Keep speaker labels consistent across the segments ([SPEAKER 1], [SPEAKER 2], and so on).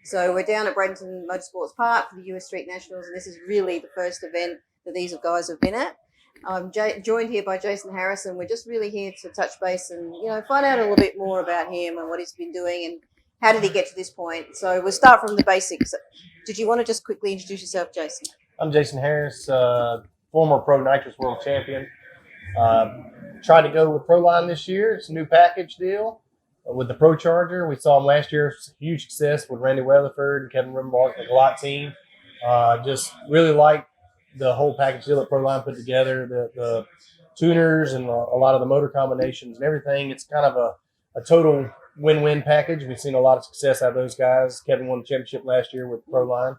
[SPEAKER 1] So we're down at Bradenton Motorsports Park for the US Street Nationals, and this is really the first event that these guys have been at. I'm joined here by Jason Harris, and we're just really here to touch base and find out a little bit more about him and what he's been doing and how did he get to this point. So we'll start from the basics. Did you want to just quickly introduce yourself, Jason?
[SPEAKER 2] I'm Jason Harris, former Pro Nitrous World Champion. Tried to go with ProLine this year. It's a new package deal with the Procharger. We saw him last year. Huge success with Randy Weatherford and Kevin Rimbark and the Galot team. Just really like the whole package deal that ProLine put together, the tuners and a lot of the motor combinations and everything. It's kind of a total win-win package. We've seen a lot of success out of those guys. Kevin won the championship last year with ProLine.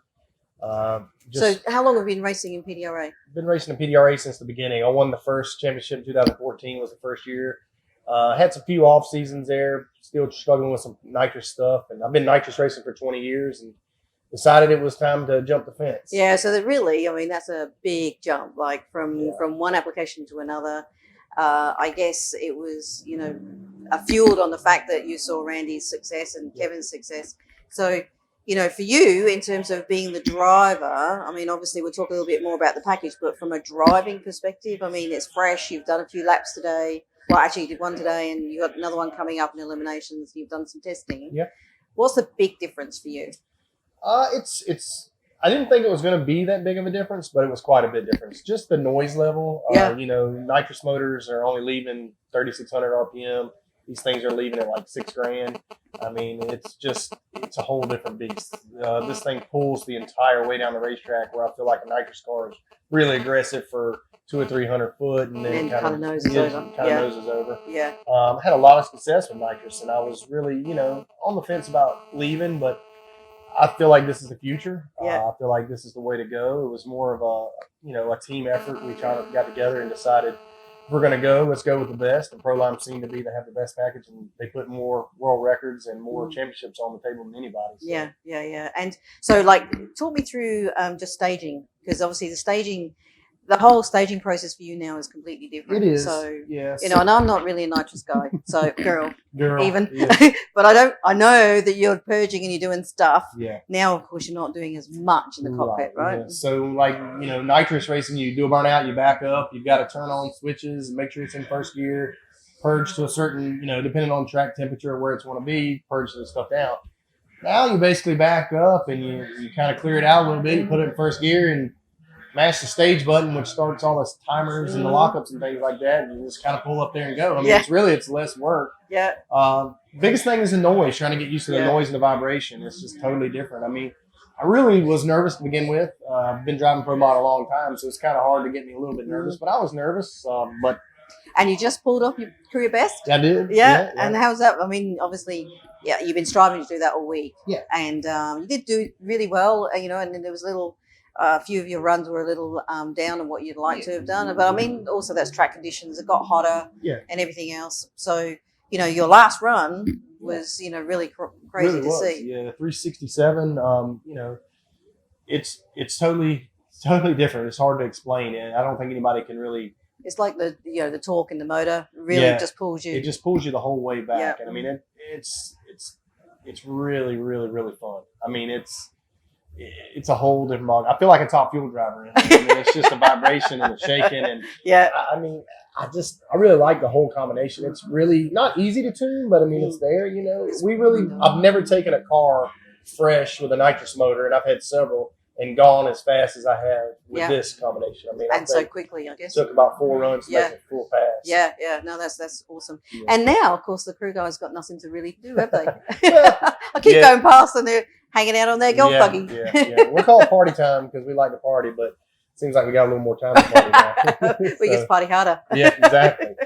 [SPEAKER 1] So how long have you been racing in PDRA?
[SPEAKER 2] Been racing in PDRA since the beginning. I won the first championship in 2014 was the first year. Had some few off seasons there, still struggling with some nitrous stuff. And I've been nitrous racing for 20 years and decided it was time to jump the fence.
[SPEAKER 1] Yeah, so that really, that's a big jump, like from one application to another. I guess it was, fueled on the fact that you saw Randy's success and Kevin's success. So, for you, in terms of being the driver, obviously we'll talk a little bit more about the package, but from a driving perspective, it's fresh. You've done a few laps today. Well, actually, you did one today, and you got another one coming up in eliminations. You've done some testing.
[SPEAKER 2] Yep. What's
[SPEAKER 1] the big difference for you?
[SPEAKER 2] It's. I didn't think it was going to be that big of a difference, but it was quite a bit difference. Just the noise level. Nitrous motors are only leaving 3,600 RPM. These things are leaving at like $6,000. It's a whole different beast. This thing pulls the entire way down the racetrack, where I feel like a nitrous car is really aggressive for 200 or 300 foot, and then kind of noses over.
[SPEAKER 1] Yeah.
[SPEAKER 2] Had a lot of success with nitrous, and I was really, on the fence about leaving, but I feel like this is the future.
[SPEAKER 1] Yeah.
[SPEAKER 2] I feel like this is the way to go. It was more of a team effort. We got together and decided, if we're going to go, let's go with the best. And ProLine seemed to have the best package, and they put more world records and more championships on the table than anybody. So.
[SPEAKER 1] Yeah. And so, talk me through just staging, because obviously the whole staging process for you now is completely different.
[SPEAKER 2] It is.
[SPEAKER 1] So,
[SPEAKER 2] yes.
[SPEAKER 1] and I'm not really a nitrous guy. So, girl, even.
[SPEAKER 2] Yeah.
[SPEAKER 1] But I know that you're purging and you're doing stuff.
[SPEAKER 2] Yeah.
[SPEAKER 1] Now, of course, you're not doing as much in the cockpit, right?
[SPEAKER 2] Yeah. So, nitrous racing, you do a burnout, you back up, you've got to turn on switches and make sure it's in first gear, purge to a certain, depending on track temperature or where it's want to be, purge the stuff down. Now you basically back up and you kind of clear it out a little bit, you put it in first gear and mash the stage button, which starts all the timers and the lockups and things like that, and you just kind of pull up there and go. It's less work.
[SPEAKER 1] Yeah.
[SPEAKER 2] Biggest thing is the noise, trying to get used to the noise and the vibration. It's just totally different. I really was nervous to begin with. I've been driving Pro Mod a long time, so it's kind of hard to get me a little bit nervous, but I was nervous.
[SPEAKER 1] And you just pulled off your career best?
[SPEAKER 2] I did.
[SPEAKER 1] Yeah. And how's that? Obviously, you've been striving to do that all week.
[SPEAKER 2] Yeah.
[SPEAKER 1] And you did do really well, and then there was a few of your runs were a little down on what you'd like to have done. But also that's track conditions. It got hotter and everything else. So, your last run was, really crazy to see.
[SPEAKER 2] Yeah, 367. It's totally different. It's hard to explain. And I don't think anybody can really.
[SPEAKER 1] It's like the torque in the motor really just pulls you.
[SPEAKER 2] It just pulls you the whole way back.
[SPEAKER 1] Yeah.
[SPEAKER 2] And it's really, really, really fun. It's a whole different ball. I feel like a top fuel driver. It's just a vibration and a shaking, and I really like the whole combination. It's really not easy to tune, but it's there. I've never taken a car fresh with a nitrous motor, and I've had several and gone as fast as I have with this combination.
[SPEAKER 1] And so quickly, I guess.
[SPEAKER 2] Took about 4 runs to make a full pass.
[SPEAKER 1] Yeah. No, that's awesome. Yeah. And now, of course, the crew guys got nothing to really do, have they? I keep going past and they're hanging out on their golf buggy.
[SPEAKER 2] Yeah. We call it party time because we like to party, but it seems like we got a little more time to party now.
[SPEAKER 1] We get to party harder.
[SPEAKER 2] Yeah, exactly.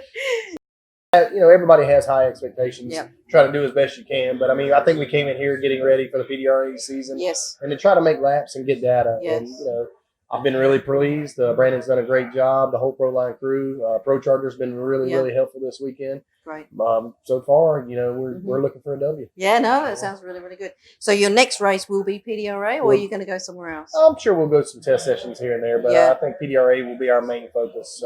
[SPEAKER 2] Everybody has high expectations.
[SPEAKER 1] Yeah.
[SPEAKER 2] Try to do as best you can. But, I think we came in here getting ready for the PDRA season.
[SPEAKER 1] Yes.
[SPEAKER 2] And to try to make laps and get data.
[SPEAKER 1] Yes.
[SPEAKER 2] And, I've been really pleased. Brandon's done a great job. The whole ProLine crew. Procharger's been really, really helpful this weekend.
[SPEAKER 1] Great.
[SPEAKER 2] So far, we're looking for a W.
[SPEAKER 1] Yeah, no, it sounds really, really good. So your next race will be PDRA, or are you going to go somewhere else?
[SPEAKER 2] I'm sure we'll go to some test sessions here and there, but I think PDRA will be our main focus.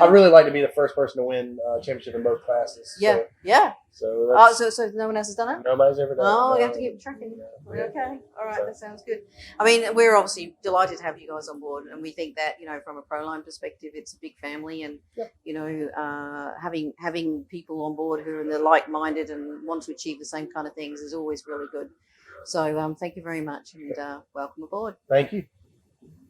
[SPEAKER 2] I'd really like to be the first person to win a championship in both classes.
[SPEAKER 1] Yeah,
[SPEAKER 2] So,
[SPEAKER 1] yeah.
[SPEAKER 2] So
[SPEAKER 1] So no one else has done it?
[SPEAKER 2] Nobody's ever done it.
[SPEAKER 1] Oh,
[SPEAKER 2] No.
[SPEAKER 1] you have to keep tracking.
[SPEAKER 2] Yeah.
[SPEAKER 1] Okay, all right,
[SPEAKER 2] So.
[SPEAKER 1] that sounds good. I mean, we're obviously delighted to have you guys on board, and we think that from a Proline perspective, it's a big family, and having people on board who are in the like-minded and want to achieve the same kind of things is always really good. So thank you very much, and welcome aboard.
[SPEAKER 2] Thank you.